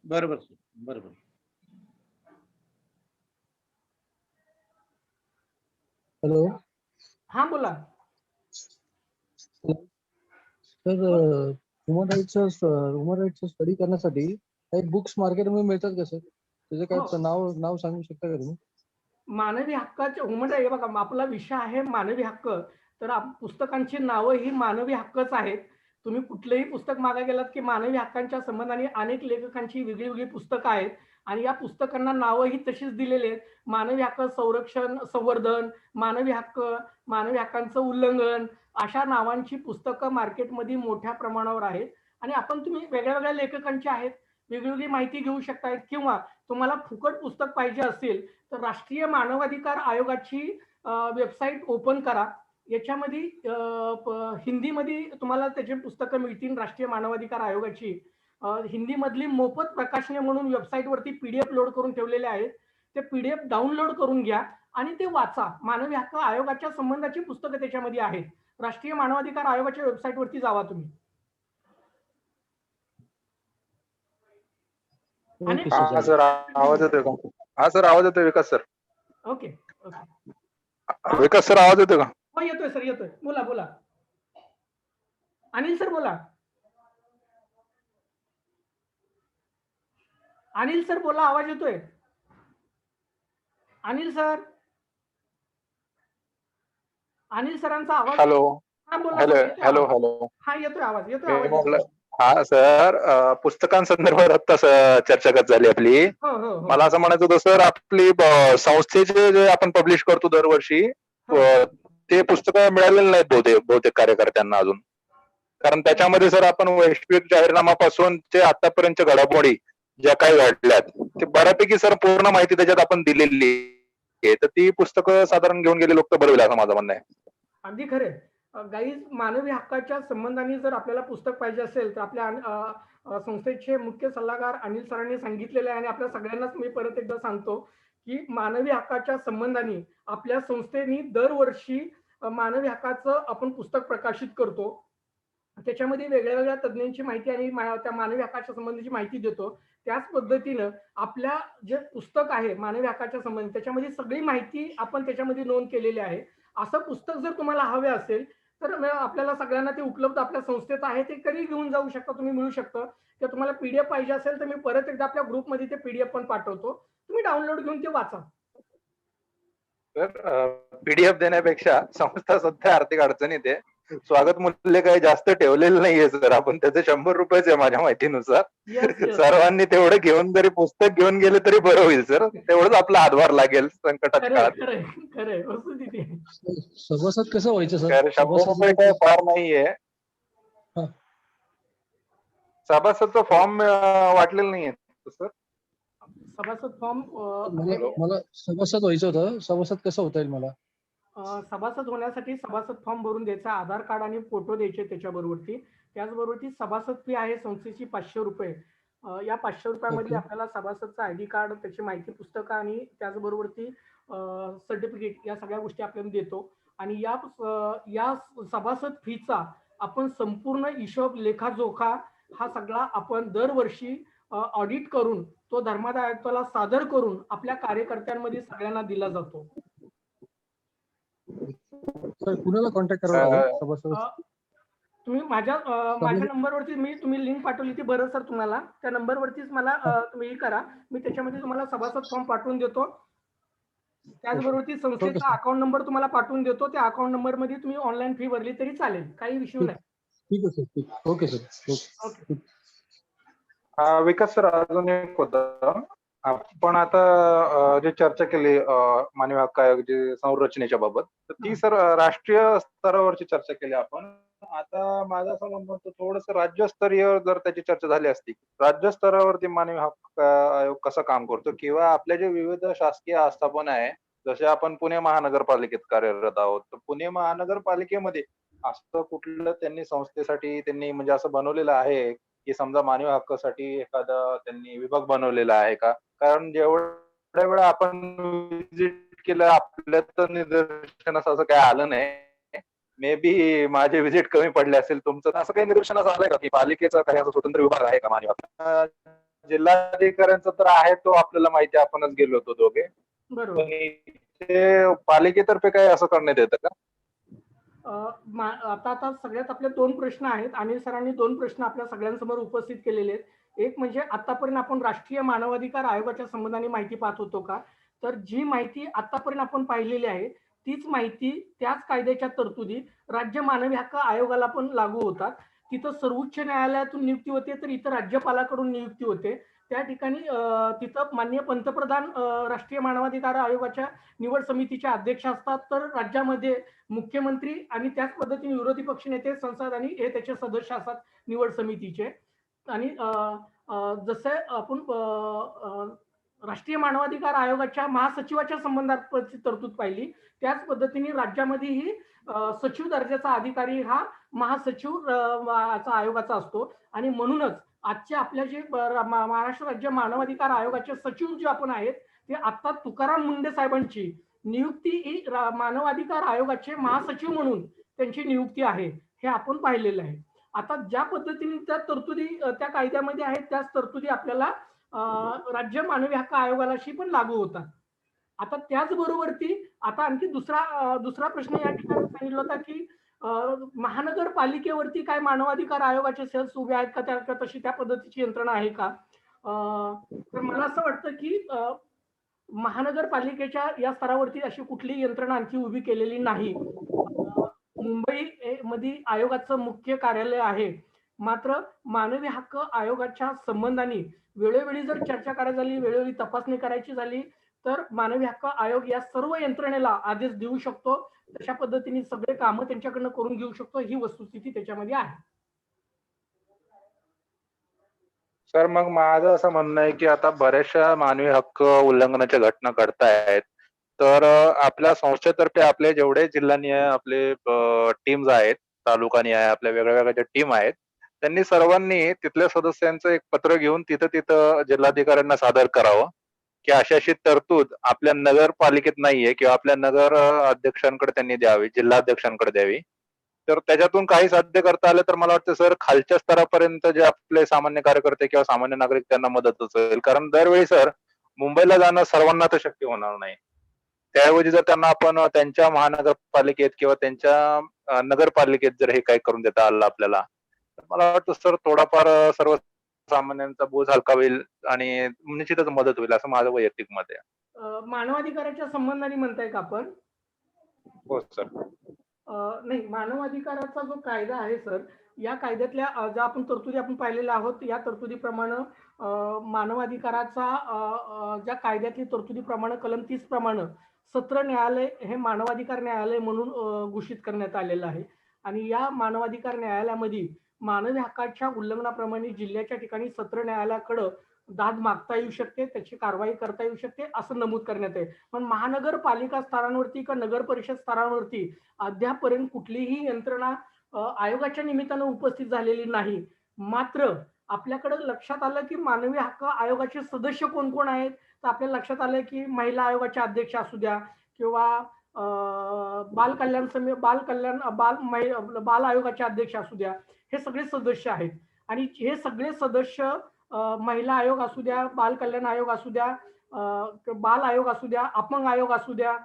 बरोबर बरोबर. हॅलो. हा बोला. सर, ह्युमन राईटचं स्टडी करण्यासाठी काही बुक्स मार्केटमध्ये मिळतात का सर? त्याचं काय नाव सांगू शकता का तुम्ही? मानवी हक्काचे ह्युमन राईट, बघा आपला विषय आहे मानवी हक्क, तर पुस्तकांची नावं ही मानवी हक्कच आहेत. तुम्ही कुठलेही पुस्तक मागा गेलात की मानवी हक्कांच्या संबंधाने अनेक लेखकांची वेगळी वेगळी पुस्तकं आहेत आणि या पुस्तकांना नावंही तशीच दिलेली आहेत. मानवी हक्क संरक्षण, संवर्धन, मानवी हक्कांचं उल्लंघन अशा नावांची पुस्तकं मार्केटमध्ये मोठ्या प्रमाणावर आहेत. आणि तुम्ही वेगळ्या वेगळ्या लेखकांची आहेत, वेगवेगळी माहिती घेऊ शकतायत. किंवा तुम्हाला फुकट पुस्तक पाहिजे असेल तर राष्ट्रीय मानवाधिकार आयोगाची वेबसाईट ओपन करा. याच्यामध्ये हिंदीमध्ये तुम्हाला त्याची पुस्तकं मिळतील. राष्ट्रीय मानवाधिकार आयोगाची हिंदी मधली मोफत प्रकाशने म्हणून वेबसाईट वरती पीडीएफ लोड करून ठेवलेले आहेत. ते पीडीएफ डाउनलोड करून घ्या आणि ते वाचा. मानवी हक्क आयोगाच्या संबंधाची पुस्तकं त्याच्यामध्ये आहेत. राष्ट्रीय मानवाधिकार आयोगाच्या वेबसाईट वरती जावा तुम्ही. हा सर, आवाज येतोय का? हा सर, आवाज येतोय Vikas sir? Okay okay. Vikas sir, आवाज येतोय का? हो येतोय सर, येतोय. बोला बोला. अनिल सर बोला. अनिल सर बोला, आवाज येतोय? अनिल सर, अनिल सरांचा आवाज. हॅलो. हा बोला. Hello hello hello. हा येतोय आवाज, येतोय आवाज. हा सर, पुस्तकांसंदर्भात आता चर्चा करत झाली आपली. हो हो हो मला असं म्हणायचं होतं सर, आपली संस्थेचे जे आपण पब्लिश करतो दरवर्षी, हो. ते पुस्तकं मिळालेले नाहीत बहुतेक बहुतेक कार्यकर्त्यांना अजून. कारण त्याच्यामध्ये सर आपण वैश्विक जाहीरनामापासून ते आतापर्यंतच्या घडामोडी ज्या काही घडल्यात, ते बऱ्यापैकी सर पूर्ण माहिती त्याच्यात आपण दिलेली आहे. तर ती पुस्तकं साधारण घेऊन गेले लोक तर बरं होईल असं माझं म्हणणं आहे. अगदी खरे. गाईज, मानवी हक्काच्या संबंधाने जर आपल्याला पुस्तक पाहिजे असेल तर आपल्या संस्थेचे मुख्य सल्लागार अनिल सरांनी सांगितलेले आहे आणि आपल्या सगळ्यांनाच मी परत एकदा सांगतो की मानवी हक्काच्या संबंधाने आपल्या संस्थेने दरवर्षी मानवी हक्काचं आपण पुस्तक प्रकाशित करतो. त्याच्यामध्ये वेगळ्या वेगळ्या तज्ञांची माहिती आणि त्या मानवी हक्काच्या संबंधीची माहिती देतो. त्याच पद्धतीनं आपल्या जे पुस्तक आहे मानवी हक्काच्या संबंधी, त्याच्यामध्ये सगळी माहिती आपण त्याच्यामध्ये नोंद केलेली आहे. असं पुस्तक जर तुम्हाला हवे असेल तर आपल्याला सगळ्यांना ते उपलब्ध आपल्या संस्थेत आहे, ते कधी घेऊन जाऊ शकता, तुम्ही मिळू शकतं. किंवा तुम्हाला पीडीएफ पाहिजे असेल तर मी परत एकदा आपल्या ग्रुपमध्ये ते पीडीएफ पण पाठवतो, तुम्ही डाउनलोड घेऊन ते वाचा. तर पीडीएफ देण्यापेक्षा संस्था सध्या आर्थिक अडचणीत आहे. स्वागत मूल्य काही जास्त ठेवलेलं नाहीये सर, आपण त्याचे 100 रुपयेच आहे माझ्या माहितीनुसार. सर्वांनी तेवढं घेऊन जरी पुस्तक घेऊन गेले तरी बरं होईल सर, तेवढंच आपला हातभार लागेल संकटाच्या काळात. खरंय खरंय वस्तुस्थिती. सभासद कसं व्हायचं सर? 100 रुपये काही फार नाहीये. हा. सभासदचा फॉर्म वाटलेला नाहीये सर. सभासद फॉर्म मला सभासद व्हायचं होतं. सभासद कसं होता येईल मला? सभासद होण्यासाठी सभासद फॉर्म भरून द्यायचा, आधार कार्ड आणि फोटो द्यायचे त्याच्याबरोबरती. त्याचबरोबर सभासद फी आहे संस्थेची 500 रुपये. या 500 रुपयामध्ये आपल्याला सभासदचा आयडी कार्ड, त्याची माहिती पुस्तकं आणि त्याचबरोबरती सर्टिफिकेट, या सगळ्या गोष्टी आपल्याला देतो. आणि या सभासद फीचा आपण संपूर्ण हिशोब, लेखाजोखा हा सगळा आपण दरवर्षी ऑडिट करून तो धर्मादाय आयुक्ताला सादर करून आपल्या कार्यकर्त्यांमध्ये सगळ्यांना दिला जातो. सर कुणाला कॉन्टॅक्ट करावं लागेल सभासद? तुम्ही माझ्या नंबरवरती तुम्ही लिंक पाठवली ती, बरं सर, तुम्हाला त्या नंबरवरतीच मला तुम्ही करा, मी त्याच्यामध्ये तुम्हाला सभासद फॉर्म पाठवून देतो. त्याचबरोबर ती संस्थेचा अकाउंट नंबर तुम्हाला पाठवून देतो. त्या अकाउंट नंबर मध्ये तुम्ही ऑनलाईन फी भरली तरी चालेल, काही इश्यू नाही. ठीक आहे सर, ठीक. Okay sir. Okay. Vikas sir, अजून एक होतं. आपण आता जे चर्चा केली मानवी हक्क आयोगाची संरचनेच्या बाबत, तर ती सर राष्ट्रीय स्तरावरची चर्चा केली आपण. आता माझं असं म्हणणं होतं, थोडंसं राज्यस्तरीय जर त्याची चर्चा झाली असती, राज्य स्तरावरती मानवी हक्क आयोग कसा काम करतो, किंवा आपल्या जे विविध शासकीय आस्थापना आहे, जसे आपण पुणे महानगरपालिकेत कार्यरत आहोत, तर पुणे महानगरपालिकेमध्ये असं कुठलं त्यांनी संस्थेसाठी त्यांनी म्हणजे असं बनवलेलं आहे की समजा मानवी हक्कासाठी एखादा त्यांनी विभाग बनवलेला आहे का? कारण जेवढ्या वेळा आपण विजिट केलं, आपल्या तर निदर्शनास असं काही आलं नाही. मे बी माझे विजिट कमी पडले असेल, तुमचं असं काही निदर्शनास आलंय का की पालिकेचा काही असं स्वतंत्र विभाग आहे का मानवी हक्क? जिल्हाधिकाऱ्यांचा तर आहे, तो आपल्याला माहिती, आपणच गेलो होतो दोघे. बरोबर. ते पालिकेतर्फे काही असं करण्यात येतं का? आता सगळ्यात आपले 2 प्रश्न आहेत. अनिल सरांनी 2 प्रश्न आपल्या सगळ्यांसमोर उपस्थित केलेले आहेत. एक म्हणजे आतापर्यंत आपण राष्ट्रीय मानवाधिकार आयोगाच्या संबंधाने माहिती पाहत होतो का? तर जी माहिती आतापर्यंत आपण पाहिलेली आहे तीच माहिती, त्याच कायद्याच्या तरतुदी राज्य मानवी हक्क आयोगाला पण लागू होतात. तिथं सर्वोच्च न्यायालयातून नियुक्ती होते, तर इथं राज्यपालाकडून नियुक्ती होते. त्या ठिकाणी तिथं माननीय पंतप्रधान राष्ट्रीय मानवाधिकार आयोगाच्या निवड समितीचे अध्यक्ष असतात, तर राज्यामध्ये मुख्यमंत्री आणि त्याच पद्धतीने विरोधी पक्ष नेते, संसद आणि हे त्याचे सदस्य असतात निवड समितीचे. आणि जसे आपण राष्ट्रीय मानवाधिकार आयोगाच्या महासचिवाच्या संबंधात तरतूद पाहिली, त्याच पद्धतीने राज्यामध्येही सचिव दर्जाचा अधिकारी हा महासचिव आयोगाचा असतो. आणि म्हणूनच आजच्या आपल्या जे महाराष्ट्र राज्य मानवाधिकार आयोगाचे सचिव जे आपण आहेत, ते आता तुकाराम मुंडे साहेबांची नियुक्ती ही मानवाधिकार आयोगाचे महासचिव म्हणून त्यांची नियुक्ती आहे, हे आपण पाहिलेलं आहे. आता ज्या पद्धतीने त्या तरतुदी त्या कायद्यामध्ये आहेत, त्याच तरतुदी आपल्याला राज्य मानवी हक्क आयोगालाशी पण लागू होतात. आता त्याचबरोबरती आता आणखी दुसरा प्रश्न या ठिकाणी सांगितला होता की महानगरपालिकेवरती काय मानवाधिकार आयोगाचे सेल्स उभे आहेत का, त्या तशी त्या पद्धतीची यंत्रणा आहे का? तर मला असं वाटतं की महानगरपालिकेच्या या स्तरावरती अशी कुठली यंत्रणा आणखी उभी केलेली नाही. मुंबई मध्ये आयोगाचं मुख्य कार्यालय आहे, मात्र मानवी हक्क आयोगाच्या संबंधाने वेळोवेळी जर चर्चा करायची झाली, वेळोवेळी तपासणी करायची झाली, तर मानवी हक्क आयोग या सर्व यंत्रणेला आदेश देऊ शकतो. तशा पद्धतीने सगळे कामं त्यांच्याकडनं करून घेऊ शकतो. ही वस्तुस्थिती त्याच्यामध्ये आहे. सर मग माझं असं म्हणणं आहे की आता बऱ्याचशा मानवी हक्क उल्लंघनाच्या घटना घडतायत. तर आपल्या संस्थेतर्फे आपले जेवढे जिल्हानिहाय आपले टीम्स आहेत, तालुकानिहाय आपल्या वेगळ्या ज्या टीम आहेत, त्यांनी सर्वांनी तिथल्या सदस्यांचं एक पत्र घेऊन तिथं जिल्हाधिकाऱ्यांना सादर करावं, की अशी तरतूद आपल्या नगरपालिकेत नाहीये किंवा आपल्या नगर अध्यक्षांकडे त्यांनी द्यावी, जिल्हाध्यक्षांकडे द्यावी. तर त्याच्यातून काही साध्य करता आलं तर मला वाटतं सर खालच्या स्तरापर्यंत जे आपले सामान्य कार्यकर्ते किंवा सामान्य नागरिक त्यांना मदतच होईल. कारण दरवेळी सर मुंबईला जाणं सर्वांना तर शक्य होणार नाही. त्याऐवजी जर त्यांना आपण त्यांच्या महानगरपालिकेत किंवा त्यांच्या नगरपालिकेत जर हे काही करून देता आलं आपल्याला, तर मला वाटतं सर थोडाफार सर्वसामान्यांचा बोज हलका होईल आणि निश्चितच मदत होईल असं माझं वैयक्तिक मत आहे. मानवाधिकाराच्या संबंधाने म्हणताय का आपण? हो सर. नाही, मानवाधिकाराचा जो कायदा आहे सर, या कायद्यातल्या ज्या आपण तरतुदी आपण पाहिलेल्या आहोत, या तरतुदीप्रमाणे मानवाधिकाराचा ज्या कायद्यातली तरतुदीप्रमाणे कलम 30 प्रमाणे सत्र न्यायालय हे मानवाधिकार न्यायालय म्हणून घोषित करण्यात आलेलं आहे. आणि या मानवाधिकार न्यायालयामध्ये मानवी हक्काच्या उल्लंघनाप्रमाणे जिल्ह्याच्या ठिकाणी सत्र न्यायालयाकडे दाद मागता येऊ शकते, त्याची कारवाई करता येऊ शकते असं नमूद करण्यात आहे. पण महानगरपालिका स्तरांवरती किंवा नगर परिषद स्तरांवरती अद्यापर्यंत कुठलीही यंत्रणा आयोगाच्या निमित्तानं उपस्थित झालेली नाही. मात्र आपल्याकडे लक्षात आलं की मानवी हक्क आयोगाचे सदस्य कोण कोण आहेत, तर आपल्या लक्षात आलं की महिला आयोगाच्या अध्यक्ष असू द्या किंवा बाल आयोगाचे अध्यक्ष असू द्या, हे सगळे सदस्य आहेत. आणि हे सगळे सदस्य महिला आयोग असू द्या, बाल कल्याण आयोग असू द्या, बाल आयोग असू द्या, अपंग आयोग असू द्या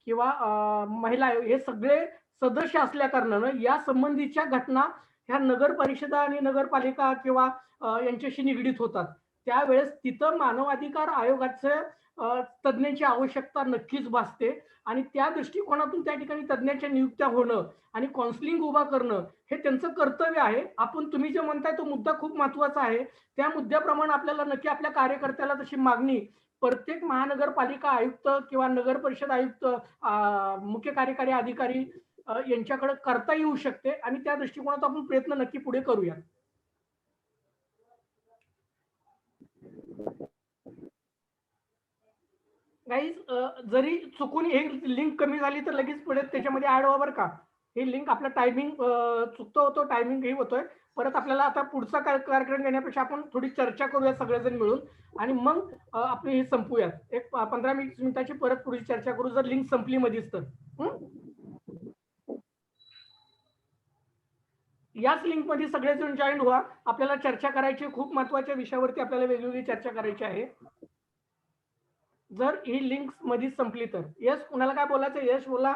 किंवा महिला आयोग, हे सगळे सदस्य असल्या कारणानं या संबंधीच्या घटना ह्या नगर परिषदा आणि नगरपालिका किंवा यांच्याशी निगडीत होतात. त्यावेळेस तिथं मानवाधिकार आयोगाचे तज्ज्ञांची आवश्यकता नक्कीच भासते. आणि त्या दृष्टिकोनातून त्या ठिकाणी तज्ज्ञांच्या नियुक्त्या होणं आणि काउन्सिलिंग उभा करणं हे त्यांचं कर्तव्य आहे. आपण तुम्ही जे म्हणताय तो मुद्दा खूप महत्वाचा आहे. त्या मुद्द्याप्रमाणे आपल्याला नक्की आपल्या कार्यकर्त्याला तशी मागणी प्रत्येक महानगरपालिका आयुक्त किंवा नगर परिषद आयुक्त, मुख्य कार्यकारी अधिकारी यांच्याकडे करता येऊ शकते. आणि त्या दृष्टिकोनात आपण प्रयत्न नक्की पुढे करूया. गाईज, जरी चुकून एक लिंक कमी झाली तर लगेच पुढे त्याच्यामध्ये ऍड व्हा बरं का. ही लिंक आपला टायमिंग चुकतो होतो, टायमिंग हे होतोय. परत आपल्याला आता पुढचा कार्यक्रम घेण्यापेक्षा आपण थोडी चर्चा करूया सगळेजण मिळून आणि मग आपली हे संपूयात. एक 15 मिनिटाची परत पुढची चर्चा करू जर लिंक संपली मध्येच तर. याच लिंक मध्ये सगळेजण जॉईन व्हा. आपल्याला चर्चा करायची, खूप महत्वाच्या विषयावरती आपल्याला वेगवेगळी चर्चा करायची आहे. जर ही लिंक मध्ये संपली तर. यश, कुणाला काय बोलायचं? यश बोला.